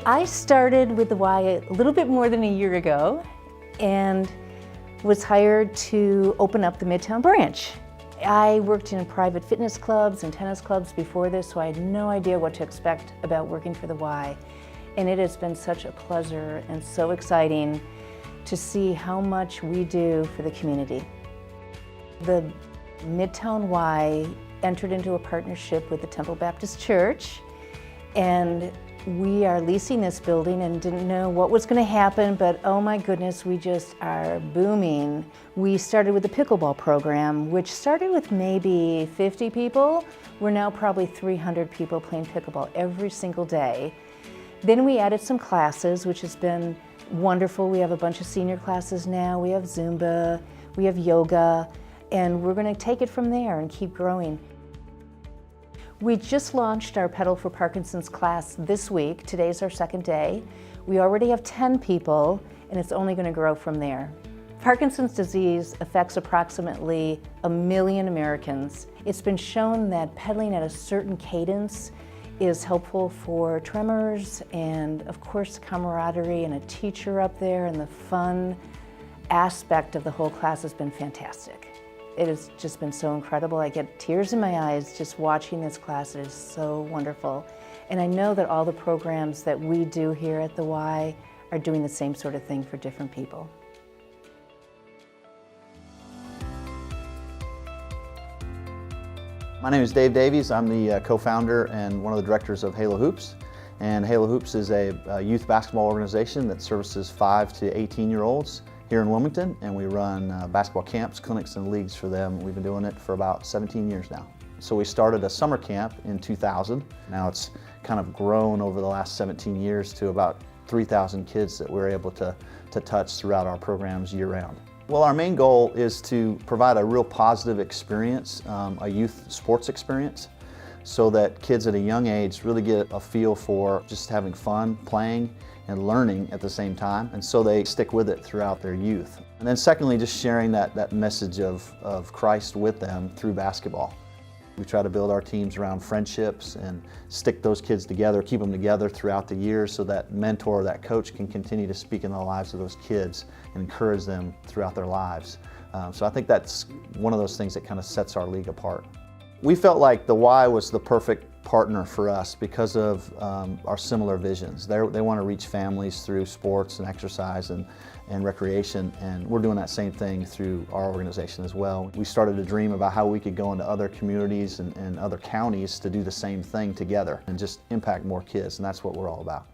I started with the Y a little bit more than a year ago and was hired to open up the Midtown branch. I worked in private fitness clubs and tennis clubs before this, so I had no idea what to expect about working for the Y. And it has been such a pleasure and so exciting to see how much we do for the community. The Midtown Y entered into a partnership with the Temple Baptist Church, and we are leasing this building and didn't know what was going to happen, but oh my goodness, we just are booming. We started with the pickleball program, which started with maybe 50 people. We're now probably 300 people playing pickleball every single day. Then we added some classes, which has been wonderful. We have a bunch of senior classes now. We have Zumba, we have yoga, and we're going to take it from there and keep growing. We just launched our Pedal for Parkinson's class this week. Today's our second day. We already have 10 people, and it's only going to grow from there. Parkinson's disease affects approximately 1 million Americans. It's been shown that pedaling at a certain cadence is helpful for tremors and, of course, camaraderie and a teacher up there, and the fun aspect of the whole class has been fantastic. It has just been so incredible. I get tears in my eyes just watching this class. It is so wonderful. And I know that all the programs that we do here at the Y are doing the same sort of thing for different people. My name is Dave Davies. I'm the co-founder and one of the directors of Halo Hoops. And Halo Hoops is a youth basketball organization that services 5 to 18-year-olds here in Wilmington, and we run basketball camps, clinics, and leagues for them. We've been doing it for about 17 years now. So we started a summer camp in 2000. Now it's kind of grown over the last 17 years to about 3,000 kids that we're able to touch throughout our programs year-round. Well, our main goal is to provide a real positive experience, a youth sports experience, so that kids at a young age really get a feel for just having fun, playing, and learning at the same time, and so they stick with it throughout their youth. And then secondly, just sharing that message of Christ with them through basketball. We try to build our teams around friendships and stick those kids together, keep them together throughout the year, so that mentor, that coach can continue to speak in the lives of those kids and encourage them throughout their lives. So I think that's one of those things that kind of sets our league apart. We felt like the Y was the perfect partner for us because of our similar visions. They want to reach families through sports and exercise and recreation, and we're doing that same thing through our organization as well. We started to dream about how we could go into other communities and other counties to do the same thing together and just impact more kids, and that's what we're all about.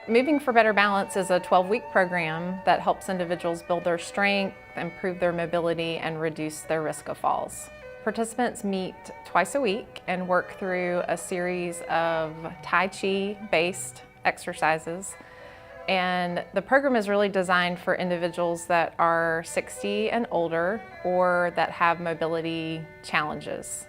Moving for Better Balance is a 12-week program that helps individuals build their strength, improve their mobility, and reduce their risk of falls. Participants meet twice a week and work through a series of Tai Chi-based exercises. And the program is really designed for individuals that are 60 and older or that have mobility challenges.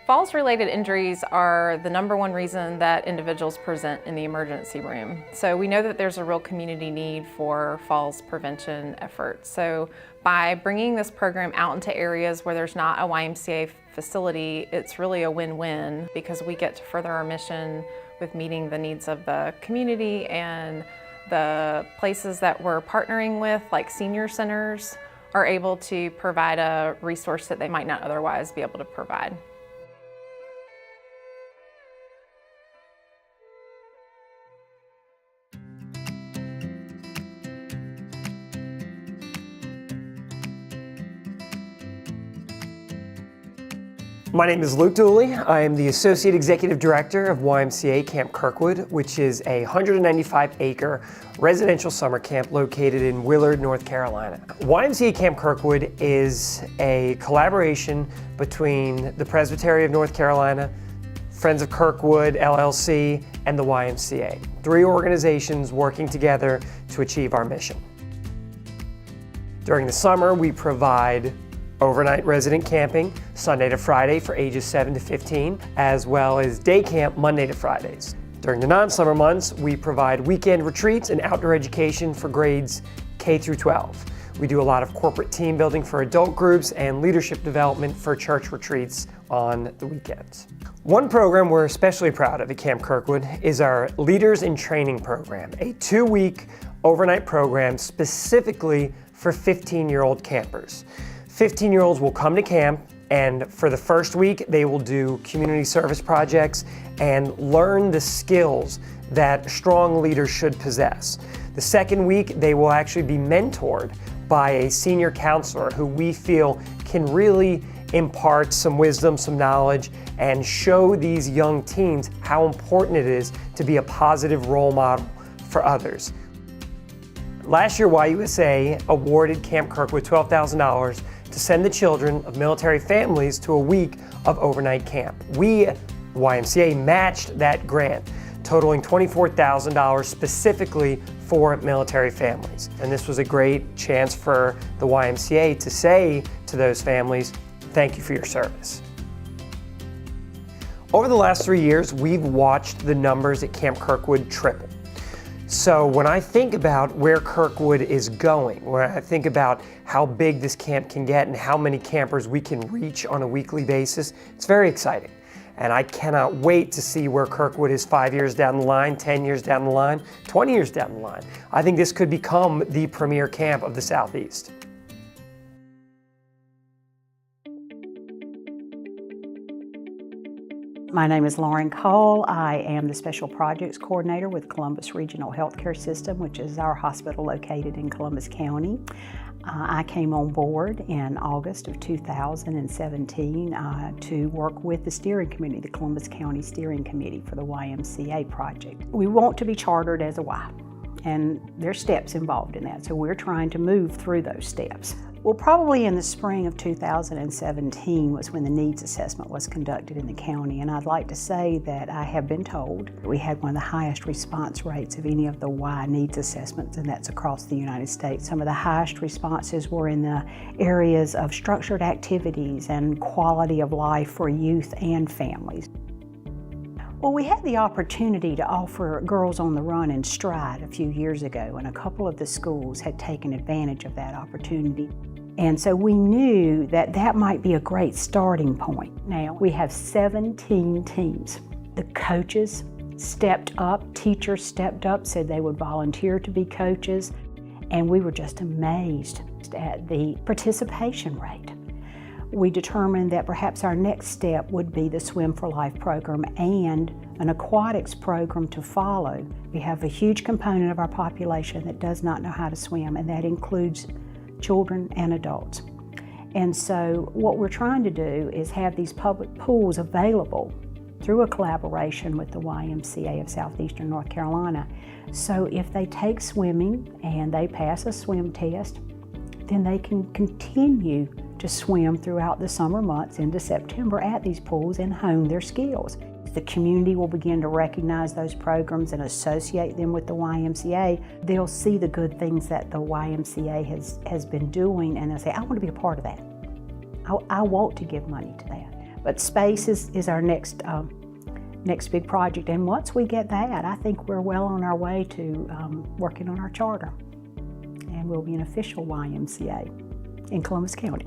Falls-related injuries are the #1 reason that individuals present in the emergency room. So we know that there's a real community need for falls prevention efforts. So by bringing this program out into areas where there's not a YMCA facility, it's really a win-win because we get to further our mission with meeting the needs of the community, and the places that we're partnering with, like senior centers, are able to provide a resource that they might not otherwise be able to provide. My name is Luke Dooley. I am the Associate Executive Director of YMCA Camp Kirkwood, which is a 195-acre residential summer camp located in Willard, North Carolina. YMCA Camp Kirkwood is a collaboration between the Presbytery of North Carolina, Friends of Kirkwood, LLC, and the YMCA. 3 organizations working together to achieve our mission. During the summer, we provide overnight resident camping, Sunday to Friday for ages 7 to 15, as well as day camp Monday to Fridays. During the non-summer months, we provide weekend retreats and outdoor education for grades K through 12. We do a lot of corporate team building for adult groups and leadership development for church retreats on the weekends. One program we're especially proud of at Camp Kirkwood is our Leaders in Training program, a 2-week overnight program specifically for 15-year-old campers. 15-year-olds will come to camp, and for the first week, they will do community service projects and learn the skills that strong leaders should possess. The second week, they will actually be mentored by a senior counselor who we feel can really impart some wisdom, some knowledge, and show these young teens how important it is to be a positive role model for others. Last year, YUSA awarded Camp Kirkwood $12,000 to send the children of military families to a week of overnight camp. We, YMCA, matched that grant, totaling $24,000 specifically for military families. And this was a great chance for the YMCA to say to those families, thank you for your service. Over the last 3 years, we've watched the numbers at Camp Kirkwood triple. So when I think about where Kirkwood is going, when I think about how big this camp can get and how many campers we can reach on a weekly basis, it's very exciting. And I cannot wait to see where Kirkwood is 5 years down the line, 10 years down the line, 20 years down the line. I think this could become the premier camp of the Southeast. My name is Lauren Cole. I am the Special Projects Coordinator with Columbus Regional Healthcare System, which is our hospital located in Columbus County. I came on board in August of 2017 to work with the steering committee, the Columbus County Steering Committee for the YMCA project. We want to be chartered as a Y, and there's steps involved in that, so we're trying to move through those steps. Well, probably in the spring of 2017 was when the needs assessment was conducted in the county, and I'd like to say that I have been told we had one of the highest response rates of any of the Y needs assessments, and that's across the United States. Some of the highest responses were in the areas of structured activities and quality of life for youth and families. Well, we had the opportunity to offer Girls on the Run and Stride a few years ago, and a couple of the schools had taken advantage of that opportunity. And so we knew that that might be a great starting point. Now, we have 17 teams. The coaches stepped up, teachers stepped up, said they would volunteer to be coaches, and we were just amazed at the participation rate. We determined that perhaps our next step would be the Swim for Life program and an aquatics program to follow. We have a huge component of our population that does not know how to swim, and that includes children and adults. And so what we're trying to do is have these public pools available through a collaboration with the YMCA of Southeastern North Carolina. So if they take swimming and they pass a swim test, then they can continue to swim throughout the summer months into September at these pools and hone their skills. The community will begin to recognize those programs and associate them with the YMCA. They'll see the good things that the YMCA has been doing, and they'll say, I want to be a part of that. I want to give money to that. But space is our next big project, and once we get that, I think we're well on our way to working on our charter, and we'll be an official YMCA in Columbus County.